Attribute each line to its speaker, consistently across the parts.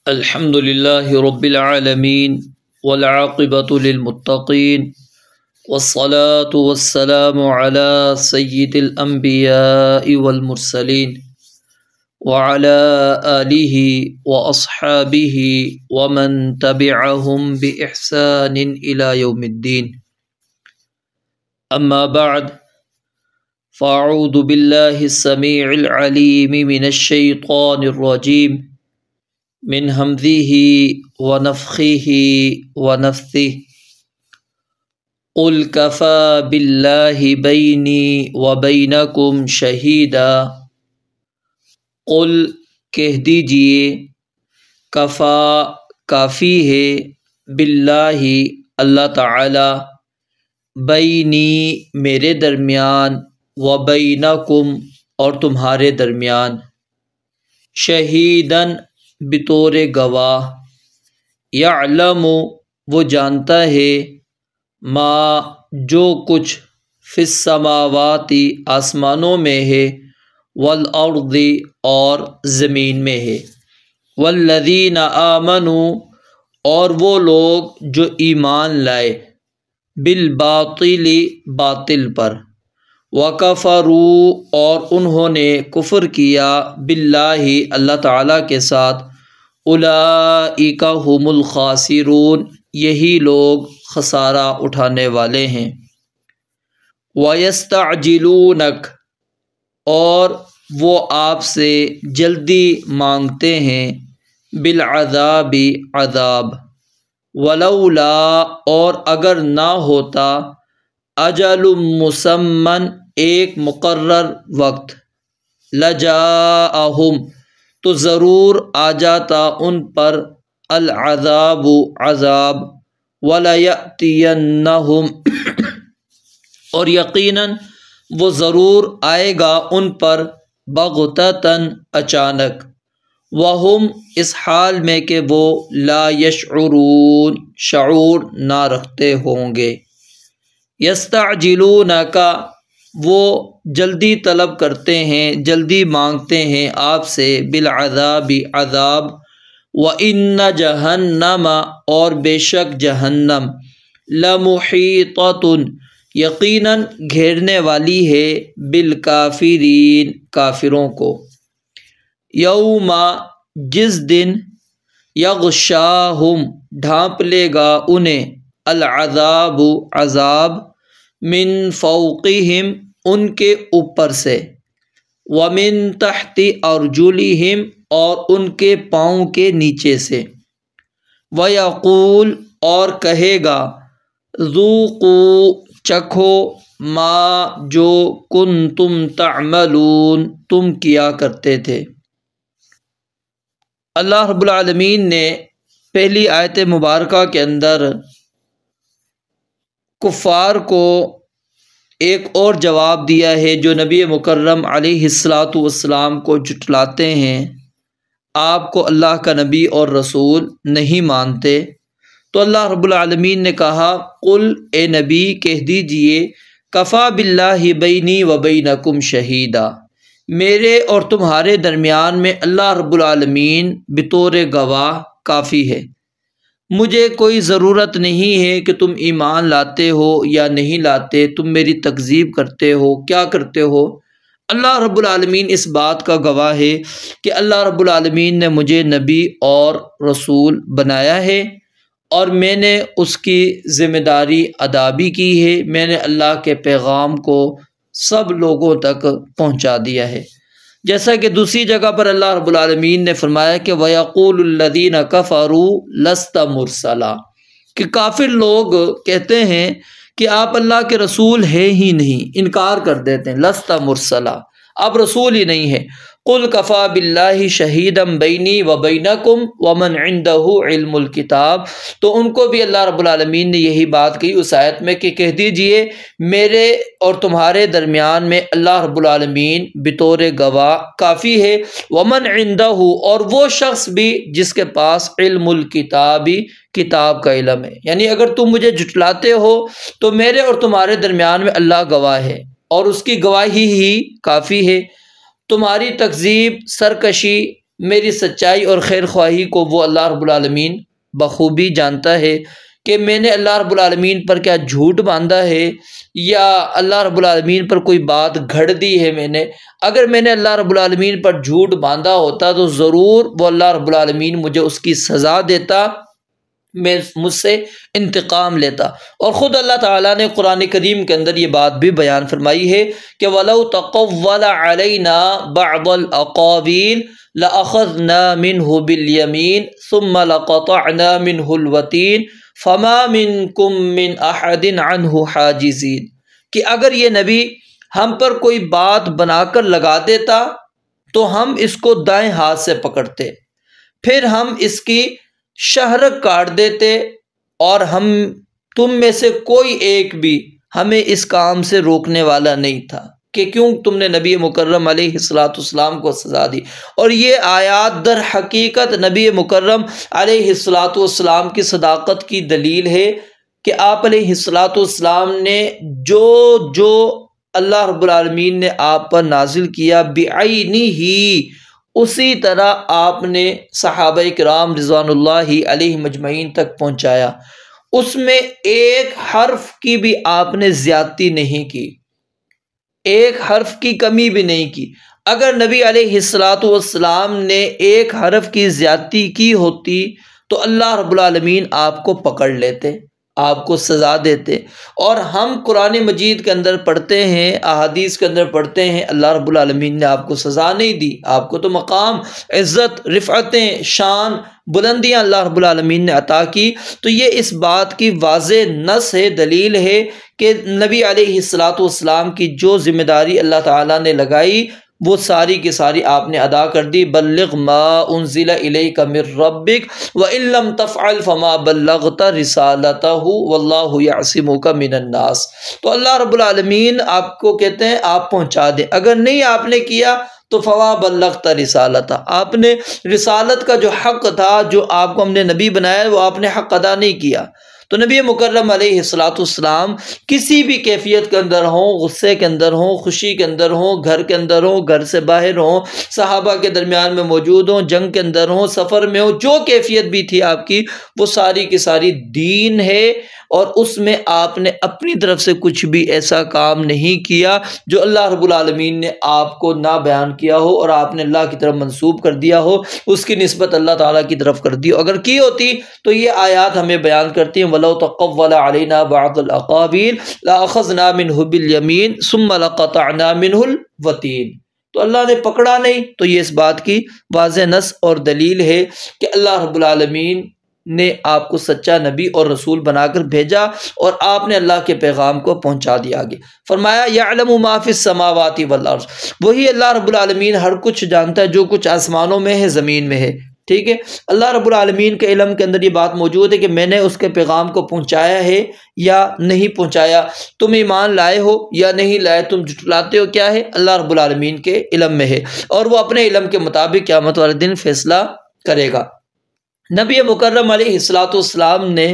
Speaker 1: الحمد لله رب العالمين والعاقبة للمتقين والصلاة والسلام على سيد الأنبياء والمرسلين وعلى آله وأصحابه ومن تبعهم بإحسان إلى يوم الدين. أما بعد، فأعوذ بالله السميع العليم من الشيطان الرجيم من همزه ونفخه ونفثه. قل كفى بالله بيني وبينكم شهيدا. قل کہہ دیجئے، کفا کافی ہے، باللہ اللہ تعالی، بینی میرے درمیان، وبینکم اور تمہارے درمیان، شہیداً بطور گواہ، یعلم وہ جانتا ہے، ما جو کچھ فی السماوات آسمانوں میں ہے، والارض اور زمین میں ہے، والذین آمنوا اور وہ لوگ جو ایمان لائے، بالباطل باطل پر، وکفروا اور انہوں نے کفر کیا، باللہ اللہ تعالیٰ کے ساتھ، اولئک هم الخاسرون یہی لوگ خسارہ اٹھانے والے ہیں۔ وَيَسْتَعْجِلُونَكَ اور وہ آپ سے جلدی مانگتے ہیں، بالعذاب عذاب، ولولا اور اگر نہ ہوتا، اجل مسمى ایک مقرر وقت، لجاءہم تو ضرور آ جاتا ان پر، العذاب عذاب، وَلَيَأْتِيَنَّهُمْ اور یقیناً وہ ضرور آئے گا ان پر، بغتتاً اچانک، وہم اس حال میں کہ وہ لا یشعرون شعور نہ رکھتے ہوں گے۔ یستعجلونک وہ جلدی طلب کرتے ہیں، جلدی مانگتے ہیں آپ سے، بالعذاب عذاب، وَإِنَّ جَهَنَّمَ اور بے شک جہنم، لَمُحِيطَةٌ یقیناً گھیرنے والی ہے، بالکافرین کافروں کو، یوم جس دن، یغشاہم ڈھانپ لے گا انہیں، العذاب عذاب، من فوقہم ان کے اوپر سے، ومن تحت ارجلہم اور ان کے پاؤں کے نیچے سے، ویقول اور کہے گا، ذوقوا چکھو، ما جو کنتم تعملون تم کیا کرتے تھے۔ اللہ رب العالمین نے پہلی آیت مبارکہ کے اندر کفار کو ایک اور جواب دیا ہے جو نبی مکرم علیہ الصلاۃ والسلام کو جھٹلاتے ہیں، آپ کو اللہ کا نبی اور رسول نہیں مانتے، تو اللہ رب العالمین نے کہا، قل اے نبی کہہ دیجئے، کفا باللہ بینی و بینکم شہیدا میرے اور تمہارے درمیان میں اللہ رب العالمین بطور گواہ کافی ہے، مجھے کوئی ضرورت نہیں ہے کہ تم ایمان لاتے ہو یا نہیں لاتے، تم میری تکذیب کرتے ہو، کیا کرتے ہو۔ اللہ رب العالمین اس بات کا گواہ ہے کہ اللہ رب العالمین نے مجھے نبی اور رسول بنایا ہے، اور میں نے اس کی ذمہ داری ادا بھی کی ہے، میں نے اللہ کے پیغام کو سب لوگوں تک پہنچا دیا ہے۔ جیسا کہ دوسری جگہ پر اللہ رب العالمین نے فرمایا کہ وَيَقُولُ الَّذِينَ كَفَرُوا لَسْتَ مُرْسَلًا کہ کافر لوگ کہتے ہیں کہ آپ اللہ کے رسول ہیں ہی نہیں، انکار کر دیتے ہیں، لست مرسلا آپ رسول ہی نہیں ہیں۔ قل کفا باللہ شہیدا بینی و بینکم ومن عندہ علم الکتاب، تو ان کو بھی اللہ رب العالمین نے یہی بات کہی اس آیت میں کہ کہہ دیجئے میرے اور تمہارے درمیان میں اللہ رب العالمین بطور گواہ کافی ہے، ومن عندہ اور وہ شخص بھی جس کے پاس علم الکتاب کتاب کا علم ہے، یعنی اگر تم مجھے جھٹلاتے ہو تو میرے اور تمہارے درمیان میں اللہ گواہ ہے اور اس کی گواہی ہی کافی ہے۔ تمہاری تکذیب، سرکشی میری سچائی اور خیر خواہی کو وہ اللہ رب العالمین بخوبی جانتا ہے کہ میں نے اللہ رب العالمین پر کیا جھوٹ باندھا ہے یا اللہ رب العالمین پر کوئی بات گھڑ دی ہے میں نے۔ اگر میں نے اللہ رب العالمین پر جھوٹ باندھا ہوتا تو ضرور وہ اللہ رب العالمین مجھے اس کی سزا دیتا، مجھ سے انتقام لیتا۔ اور خود اللہ تعالیٰ نے قرآن کریم کے اندر یہ بات بھی بیان فرمائی ہے کہ وَلَوْ تَقَوَّلَ عَلَيْنَا بَعْضَ الْأَقَاوِيلِ لَأَخَذْنَا مِنْهُ بِالْيَمِينِ ثُمَّ لَقَطَعْنَا مِنْهُ الْوَتِينَ فَمَا مِنْكُمْ مِنْ أَحَدٍ عَنْهُ حَاجِزِينَ، کہ اگر یہ نبی ہم پر کوئی بات بنا کر لگا دیتا تو ہم اس کو دائیں ہاتھ سے پکڑتے، پھر ہم اس کی شہرک کاٹ دیتے، اور تم میں سے کوئی ایک بھی ہمیں اس کام سے روکنے والا نہیں تھا کہ کیوں تم نے نبی مکرم علیہ السلام کو سزا دی۔ اور یہ آیات در حقیقت نبی مکرم علیہ السلام کی صداقت کی دلیل ہے کہ آپ علیہ السلام نے جو اللہ رب العالمین نے آپ پر نازل کیا بعینی ہی، اسی طرح آپ نے صحابہ کرام رضوان اللہ علیہ مجمعین تک پہنچایا۔ اس میں ایک حرف کی بھی آپ نے زیادتی نہیں کی، ایک حرف کی کمی بھی نہیں کی۔ اگر نبی علیہ السلام نے ایک حرف کی زیادتی کی ہوتی تو اللہ رب العالمین آپ کو پکڑ لیتے، آپ کو سزا دیتے۔ اور ہم قرآن مجید کے اندر پڑھتے ہیں، احادیث کے اندر پڑھتے ہیں، اللہ رب العالمین نے آپ کو سزا نہیں دی، آپ کو تو مقام، عزت، رفعتیں، شان، بلندیاں اللہ رب العالمین نے عطا کی۔ تو یہ اس بات کی واضح نص ہے، دلیل ہے کہ نبی علیہ السلام کی جو ذمہ داری اللہ تعالیٰ نے لگائی وہ ساری کی ساری آپ نے ادا کر دی۔ بلغ ما انزل الیک من ربک وان لم تفعل فما بلغت رسالتہ واللہ یعصمک من الناس۔ تو اللہ رب العالمین آپ کو کہتے ہیں آپ پہنچا دیں، اگر نہیں آپ نے کیا تو فما بلغت رسالتہ، آپ نے رسالت کا جو حق تھا، جو آپ کو ہم نے نبی بنایا، وہ آپ نے حق ادا نہیں کیا۔ تو نبی مکرم علیہ السلام کسی بھی کیفیت کے اندر ہوں، غصے کے اندر ہوں، خوشی کے اندر ہوں، گھر کے اندر ہوں، گھر سے باہر ہوں، صحابہ کے درمیان میں موجود ہوں، جنگ کے اندر ہوں، سفر میں ہوں، جو کیفیت بھی تھی آپ کی، وہ ساری کی ساری دین ہے، اور اس میں آپ نے اپنی طرف سے کچھ بھی ایسا کام نہیں کیا جو اللہ رب العالمین نے آپ کو نہ بیان کیا ہو اور آپ نے اللہ کی طرف منسوب کر دیا ہو، اس کی نسبت اللہ تعالیٰ کی طرف کر دی ہو۔ اگر کی ہوتی تو یہ آیات ہمیں بیان کرتی ہیں وَلَوْ تَقَوَّلَ عَلَيْنَا بَعْضَ الْأَقَاوِيلِ لَأَخَذْنَا مِنْهُ بِالْيَمِينِ ثُمَّ لَقَطَعْنَا مِنْهُ الْوَتِينَ۔ تو اللہ نے پکڑا نہیں، تو یہ اس بات کی واضح نص اور دلیل ہے کہ اللہ رب العالمین نے آپ کو سچا نبی اور رسول بنا کر بھیجا، اور آپ نے اللہ کے پیغام کو پہنچا دیا آگے۔ فرمایا یعلم ما فی السماوات والارض، وہی اللہ رب العالمین ہر کچھ جانتا ہے جو کچھ آسمانوں میں ہے، زمین میں ہے۔ ٹھیک ہے، اللہ رب العالمین کے علم کے اندر یہ بات موجود ہے کہ میں نے اس کے پیغام کو پہنچایا ہے یا نہیں پہنچایا، تم ایمان لائے ہو یا نہیں لائے، تم جھٹلاتے ہو، کیا ہے اللہ رب العالمین کے علم میں ہے، اور وہ اپنے علم کے مطابق قیامت والے دن فیصلہ کرے گا۔ نبی مکرم علیہ السلام نے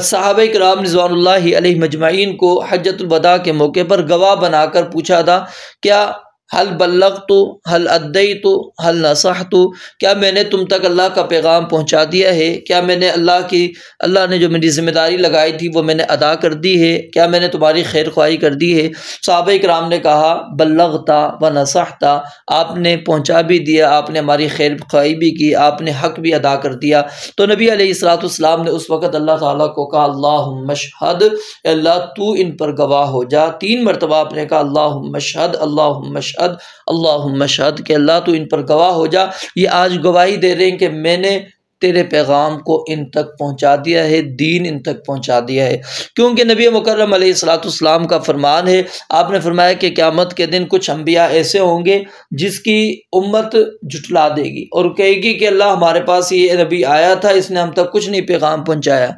Speaker 1: صحابہ کرام رضوان اللہ علیہ مجمعین کو حجۃ الوداع کے موقع پر گواہ بنا کر پوچھا تھا، کیا حل بلغت، حل ادیت، حل نصحت، کیا میں نے تم تک اللہ کا پیغام پہنچا دیا ہے؟ کیا میں نے اللہ نے جو میری ذمہ داری لگائی تھی وہ میں نے ادا کر دی ہے؟ کیا میں نے تمہاری خیر خواہی کر دی ہے؟ صحابہ کرام نے کہا بلغتا و نصحتا، آپ نے پہنچا بھی دیا، آپ نے ہماری خیر خواہی بھی کی، آپ نے حق بھی ادا کر دیا۔ تو نبی علیہ السلام نے اس وقت اللہ تعالیٰ کو کہا اللہم اشہد، اللہ تو ان پر گواہ ہو جا۔ 3 مرتبہ آپ نے کہا اللہم اشہد، اللہم اشہد، اللہم اشہد، کہ اللہ تو ان پر گواہ ہو جا۔ یہ آج گواہی دے رہے ہیں کہ میں نے تیرے پیغام کو ان تک پہنچا دیا ہے، دین ان تک پہنچا دیا ہے، کیونکہ نبی مکرم علیہ السلام کا فرمان ہے، آپ نے فرمایا کہ قیامت کے دن کچھ انبیاء ایسے ہوں گے جس کی امت جھٹلا دے گی اور کہے گی کہ اللہ ہمارے پاس یہ نبی آیا تھا، اس نے ہم تک کچھ نہیں پیغام پہنچایا۔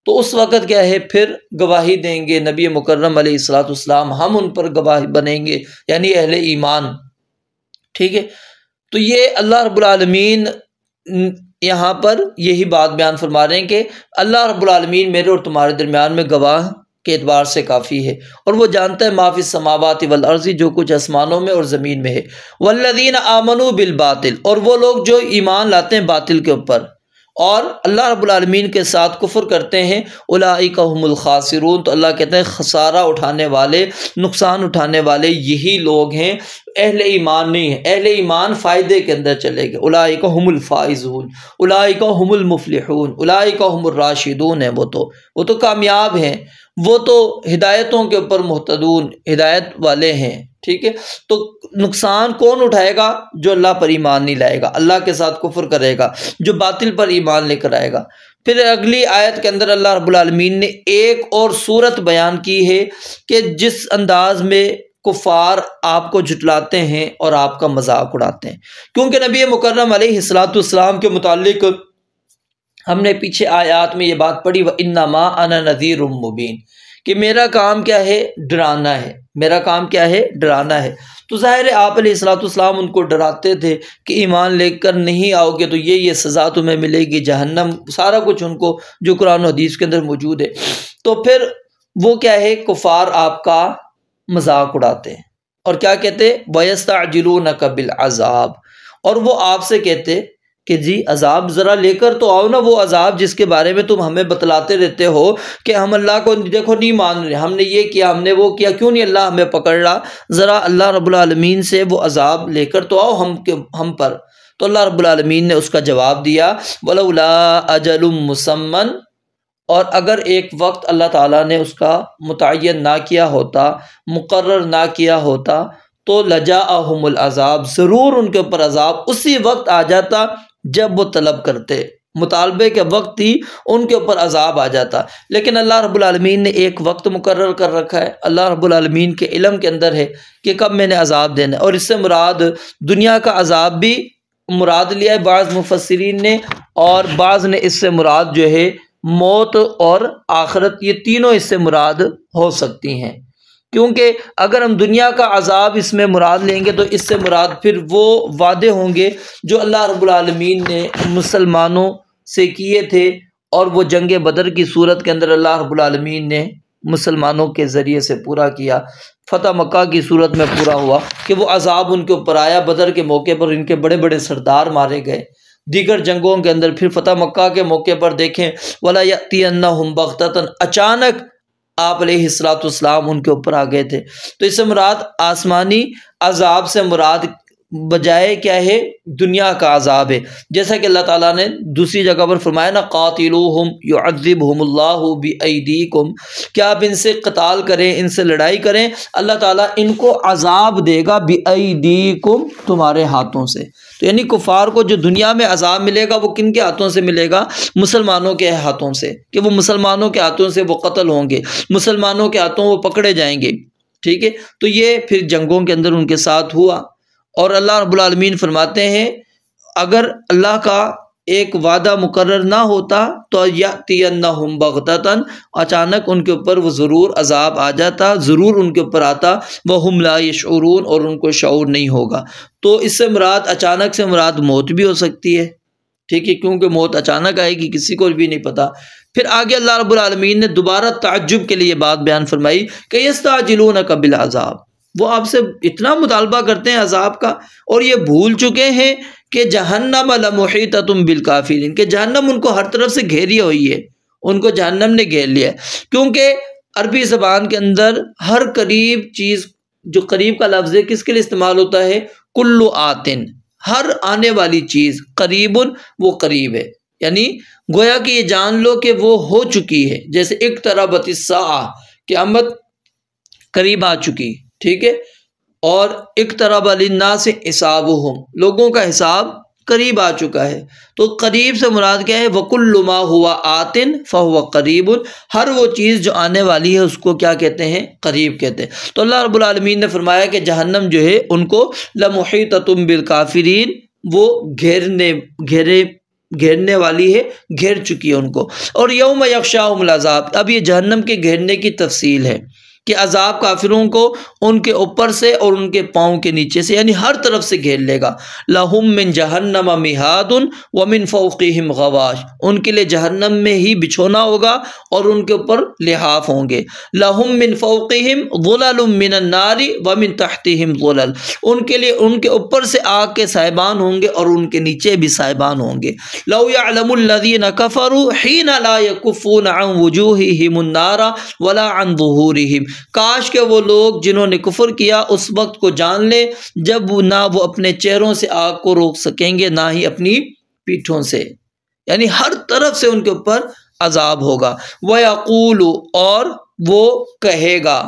Speaker 1: تو اس وقت کیا ہے، پھر گواہی دیں گے نبی مکرم علیہ السلام، ہم ان پر گواہ بنیں گے، یعنی اہل ایمان۔ ٹھیک ہے، تو یہ اللہ رب العالمین یہاں پر یہی بات بیان فرما رہے ہیں کہ اللہ رب العالمین میرے اور تمہارے درمیان میں گواہ کے اعتبار سے کافی ہے، اور وہ جانتا ہے ما فی السماوات والارض، جو کچھ آسمانوں میں اور زمین میں ہے۔ والذین آمنوا بالباطل، اور وہ لوگ جو ایمان لاتے ہیں باطل کے اوپر اور اللہ رب العالمین کے ساتھ کفر کرتے ہیں، اولئک هم الخاسرون، تو اللہ کہتے ہیں خسارہ اٹھانے والے، نقصان اٹھانے والے یہی لوگ ہیں، اہل ایمان نہیں ہیں۔ اہل ایمان فائدے کے اندر چلے گئے، اولئک هم الفائزون، اولئک هم المفلحون، اولئک هم الراشدون ہیں، وہ تو کامیاب ہیں، وہ تو ہدایتوں کے اوپر مہتدون، ہدایت والے ہیں، ٹھیک ہے۔ تو نقصان کون اٹھائے گا؟ جو اللہ پر ایمان نہیں لائے گا، اللہ کے ساتھ کفر کرے گا، جو باطل پر ایمان لے کر آئے گا۔ پھر اگلی آیت کے اندر اللہ رب العالمین نے ایک اور صورت بیان کی ہے کہ جس انداز میں کفار آپ کو جھٹلاتے ہیں اور آپ کا مذاق اڑاتے ہیں، کیونکہ نبی مکرم علیہ الصلاۃ والسلام کے متعلق ہم نے پیچھے آیات میں یہ بات پڑھی، وَإِنَّمَا أَنَا نَذِيرٌ مُّبِينٌ، کہ میرا کام کیا ہے؟ ڈرانا ہے، میرا کام کیا ہے؟ ڈرانا ہے۔ تو ظاہر ہے آپ علیہ الصلوۃ والسلام ان کو ڈراتے تھے کہ ایمان لے کر نہیں آؤ گے تو یہ سزا تمہیں ملے گی، جہنم، سارا کچھ ان کو جو قرآن و حدیث کے اندر موجود ہے۔ تو پھر وہ کیا ہے؟ کفار آپ کا مذاق اڑاتے ہیں اور کیا کہتے؟ وَيَسْتَعْجِلُونَكَ بِالْعَذَابِ، اور وہ آپ سے کہتے کہ جی عذاب ذرا لے کر تو آؤ نا، وہ عذاب جس کے بارے میں تم ہمیں بتلاتے رہتے ہو کہ ہم اللہ کو دیکھو نہیں مان رہے، ہم نے یہ کیا، ہم نے وہ کیا، کیوں نہیں اللہ ہمیں پکڑ رہا؟ ذرا اللہ رب العالمین سے وہ عذاب لے کر تو آؤ ہم پر۔ تو اللہ رب العالمین نے اس کا جواب دیا، وَلَوْلَا أَجَلٌ مُّسَمًّى، اور اگر ایک وقت اللہ تعالیٰ نے اس کا متعین نہ کیا ہوتا، مقرر نہ کیا ہوتا، تو لجاءہم العذاب، ضرور ان کے اوپر عذاب اسی وقت آ جاتا جب وہ طلب کرتے، مطالبے کے وقت ہی ان کے اوپر عذاب آ جاتا۔ لیکن اللہ رب العالمین نے ایک وقت مقرر کر رکھا ہے، اللہ رب العالمین کے علم کے اندر ہے کہ کب میں نے عذاب دینا ہے، اور اس سے مراد دنیا کا عذاب بھی مراد لیا ہے بعض مفسرین نے، اور بعض نے اس سے مراد جو ہے موت اور آخرت، یہ تینوں اس سے مراد ہو سکتی ہیں، کیونکہ اگر ہم دنیا کا عذاب اس میں مراد لیں گے تو اس سے مراد پھر وہ وعدے ہوں گے جو اللہ رب العالمین نے مسلمانوں سے کیے تھے، اور وہ جنگ بدر کی صورت کے اندر اللہ رب العالمین نے مسلمانوں کے ذریعے سے پورا کیا، فتح مکہ کی صورت میں پورا ہوا کہ وہ عذاب ان کے اوپر آیا، بدر کے موقع پر ان کے بڑے بڑے سردار مارے گئے، دیگر جنگوں کے اندر پھر فتح مکہ کے موقع پر دیکھیں وَلَا يَأْتِيَنَّهُمْ بَغْتَةً، اچانک آپ علیہ الصلوۃ والسلام ان کے اوپر آ گئے تھے۔ تو اس سے مراد آسمانی عذاب سے مراد بجائے کیا ہے؟ دنیا کا عذاب ہے، جیسا کہ اللہ تعالیٰ نے دوسری جگہ پر فرمایا نا، قاتلوہم یعذبہم اللہ بایدیکم، کہ آپ ان سے قتال کریں، ان سے لڑائی کریں، اللہ تعالیٰ ان کو عذاب دے گا بایدیکم، تمہارے ہاتھوں سے۔ تو یعنی کفار کو جو دنیا میں عذاب ملے گا وہ کن کے ہاتھوں سے ملے گا؟ مسلمانوں کے ہاتھوں سے، کہ وہ مسلمانوں کے ہاتھوں سے وہ قتل ہوں گے، مسلمانوں کے ہاتھوں وہ پکڑے جائیں گے، ٹھیک ہے۔ تو یہ پھر جنگوں کے اندر ان کے ساتھ ہوا، اور اللہ رب العالمین فرماتے ہیں اگر اللہ کا ایک وعدہ مقرر نہ ہوتا تو یأتینہم بغتۃ، اچانک ان کے اوپر وہ ضرور عذاب آ جاتا، ضرور ان کے اوپر آتا، وہم لا یشعرون، اور ان کو شعور نہیں ہوگا۔ تو اس سے مراد اچانک سے مراد موت بھی ہو سکتی ہے، ٹھیک ہے، کیونکہ موت اچانک آئے گی، کسی کو بھی نہیں پتہ۔ پھر آگے اللہ رب العالمین نے دوبارہ تعجب کے لیے بات بیان فرمائی کہ یستعجلونک بالعذاب، وہ آپ سے اتنا مطالبہ کرتے ہیں عذاب کا، اور یہ بھول چکے ہیں کہ جہنم لمحیطۃ بالکافرین، کہ جہنم ان کو ہر طرف سے گھیری ہوئی ہے، ان کو جہنم نے گھیر لیا ہے۔ کیونکہ عربی زبان کے اندر ہر قریب چیز، جو قریب کا لفظ ہے کس کے لیے استعمال ہوتا ہے؟ کل آتن، ہر آنے والی چیز، قریب وہ قریب ہے، یعنی گویا کہ یہ جان لو کہ وہ ہو چکی ہے، جیسے اقتربت الساعہ، قیامت قریب آ چکی، ٹھیک ہے، اور اقترب للناس حسابہم، لوگوں کا حساب قریب آ چکا ہے۔ تو قریب سے مراد کیا ہے؟ وَكُلُّ مَا هُوَ آتٍ فَهُوَ قَرِيبٌ، ہر وہ چیز جو آنے والی ہے اس کو کیا کہتے ہیں؟ قریب کہتے ہیں۔ تو اللہ رب العالمین نے فرمایا کہ جہنم جو ہے ان کو لَمُحِيطَةٌ بِالْكَافِرِينَ، وہ گھیرنے والی ہے، گھیر چکی ہے ان کو۔ اور یوم یغشاہم العذاب، اب یہ جہنم کے گھیرنے کی تفصیل ہے کہ عذاب کافروں کو ان کے اوپر سے اور ان کے پاؤں کے نیچے سے یعنی ہر طرف سے گھیر لے گا۔ لہم من جہنم مہاد ومن فوقہم غواش، ان کے لیے جہنم میں ہی بچھونا ہوگا اور ان کے اوپر لحاف ہوں گے۔ لہم من فوقہم ظلل من النار ومن تحتہم ظلل، ان کے لیے ان کے اوپر سے آگ کے سائبان ہوں گے اور ان کے نیچے بھی سائبان ہوں گے۔ لو یعلم الذین کفروا حین لا یکفون عن وجوہہم النار ولا عن ظہورہم، کاش کہ وہ لوگ جنہوں نے کفر کیا اس وقت کو جان لیں جب نہ وہ اپنے چہروں سے آگ کو روک سکیں گے نہ ہی اپنی پیٹھوں سے، یعنی ہر طرف سے ان کے اوپر عذاب ہوگا۔ وَيَقُولُ، اور وہ کہے گا۔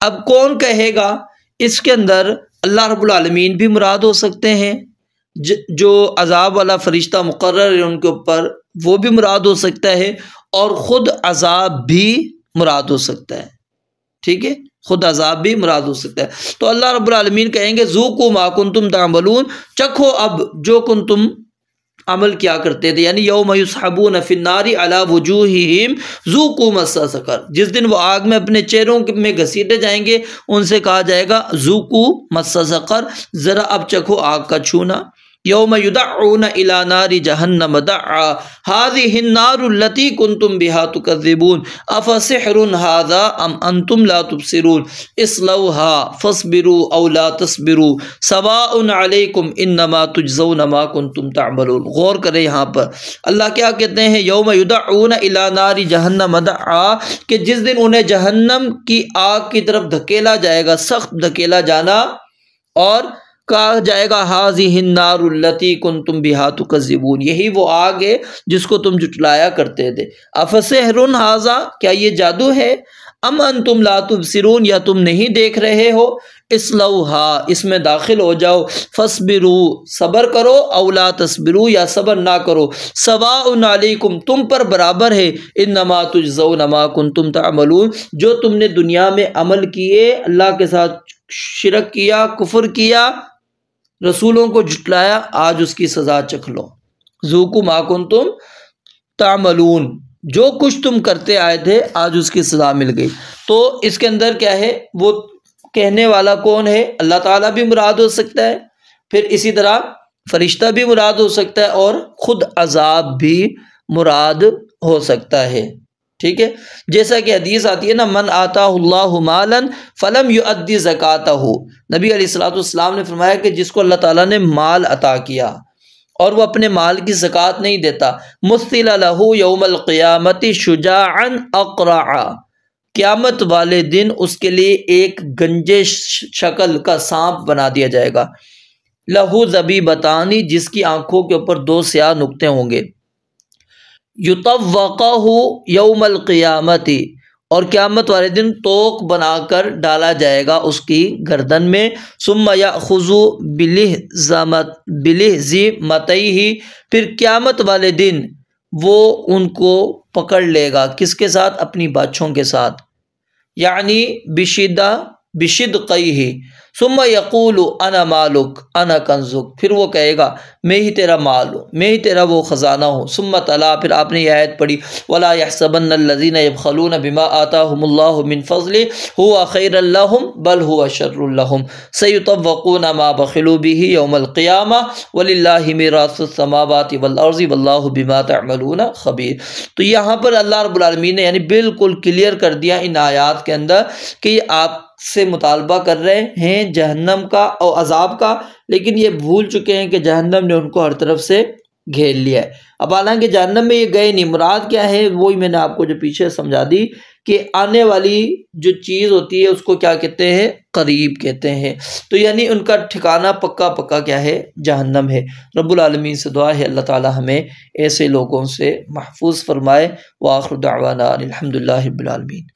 Speaker 1: اب کون کہے گا؟ اس کے اندر اللہ رب العالمین بھی مراد ہو سکتے ہیں، جو عذاب والا فرشتہ مقرر ہے ان کے اوپر وہ بھی مراد ہو سکتا ہے، اور خود عذاب بھی مراد ہو سکتا ہے، ٹھیک ہے، خود عذاب بھی مراد ہو سکتا ہے۔ تو اللہ رب العالمین کہیں گے ذوقوا ما کنتم تعملون، چکھو اب جو تم عمل کیا کرتے تھے، یعنی یوم یسحبون فی النار علی وجوہہم ذوقوا مس سقر، جس دن وہ آگ میں اپنے چہروں میں گھسیٹے جائیں گے ان سے کہا جائے گا ذوقوا مس سقر، ذرا اب چکھو آگ کا چھونا۔ یوم یدعون الی نار جہنم دعا هذه النار التي كنتم بها تكذبون افسحر هذا ام انتم لا تبصرون اصلوها فاصبروا او لا تصبروا سواء علیکم انما تجزون ما كنتم تعملون۔ غور کریں یہاں پر اللہ کیا کہتے ہیں، یوم یدعون الی نار جہنم دعا، کہ جس دن انہیں جہنم کی آگ کی طرف دھکیلا جائے گا، سخت دھکیلا جانا، اور کہا جائے گا ہذہ النار التی کنتم بہا تکذبون، یہی وہ آگ ہے جس کو تم جھٹلایا کرتے تھے۔ افسحر ھذا، کیا یہ جادو ہے؟ ام انتم لا تبصرون، یا تم نہیں دیکھ رہے ہو؟ اصلوہا، اس میں داخل ہو جاؤ، فاصبروا، صبر کرو، او لا تصبروا، یا صبر نہ کرو، سواء علیکم، تم پر برابر ہے، انما تجزون ما کنتم تعملون، جو تم نے دنیا میں عمل کیے، اللہ کے ساتھ شرک کیا، کفر کیا، رسولوں کو جھٹلایا، آج اس کی سزا چکھ لو۔ ذوقوا ما کنتم تعملون، جو کچھ تم کرتے آئے تھے آج اس کی سزا مل گئی۔ تو اس کے اندر کیا ہے، وہ کہنے والا کون ہے؟ اللہ تعالیٰ بھی مراد ہو سکتا ہے، پھر اسی طرح فرشتہ بھی مراد ہو سکتا ہے، اور خود عذاب بھی مراد ہو سکتا ہے، ٹھیک ہے۔ جیسا کہ حدیث آتی ہے نا، من آتاہ اللہ مالا فلم یؤدی زکاتہ، نبی علیہ الصلوۃ والسلام نے فرمایا کہ جس کو اللہ تعالیٰ نے مال عطا کیا اور وہ اپنے مال کی زکوٰۃ نہیں دیتا، مثل لہ یوم القیامت شجاعا اقرعا، قیامت والے دن اس کے لیے ایک گنجے شکل کا سانپ بنا دیا جائے گا، لہو ذبیبتانی، جس کی آنکھوں کے اوپر 2 سیاہ نقطے ہوں گے، یطوقہ یوم القیامت، اور قیامت والے دن توق بنا کر ڈالا جائے گا اس کی گردن میں، ثم یأخذ بلحظمتیہ، پھر قیامت والے دن وہ ان کو پکڑ لے گا، کس کے ساتھ؟ اپنی باچھوں کے ساتھ، یعنی بشدقیہ، ثم یقول انا مالک انا کنزک، پھر وہ کہے گا میں ہی تیرا مال ہوں، میں ہی تیرا وہ خزانہ ہوں۔ ثم تلا، پھر آپ نے یہ آیت پڑھی، ولا يحسبن الذين يبخلون بما آتاهم الله من فضله هو خيرا لهم بل هو شر لهم سيطوقون ما بخلوا به يوم القيامة ولله ميراث السماوات والارض والله بما تعملون خبير۔ تو یہاں پر اللہ رب العالمین نے یعنی بالکل کلیئر کر دیا ان آیات کے اندر کہ یہ آپ سے مطالبہ کر رہے ہیں جہنم کا اور عذاب کا، لیکن یہ بھول چکے ہیں کہ جہنم نے ان کو ہر طرف سے گھیر لیا ہے۔ اب حالانکہ جہنم میں یہ گئے نہیں، مراد کیا ہے وہی میں نے آپ کو جو پیچھے سمجھا دی کہ آنے والی جو چیز ہوتی ہے اس کو کیا کہتے ہیں؟ قریب کہتے ہیں۔ تو یعنی ان کا ٹھکانہ پکا پکا کیا ہے؟ جہنم ہے۔ رب العالمین سے دعا ہے اللہ تعالی ہمیں ایسے لوگوں سے محفوظ فرمائے۔ وآخر دعوانا الحمدللہ رب العالمین۔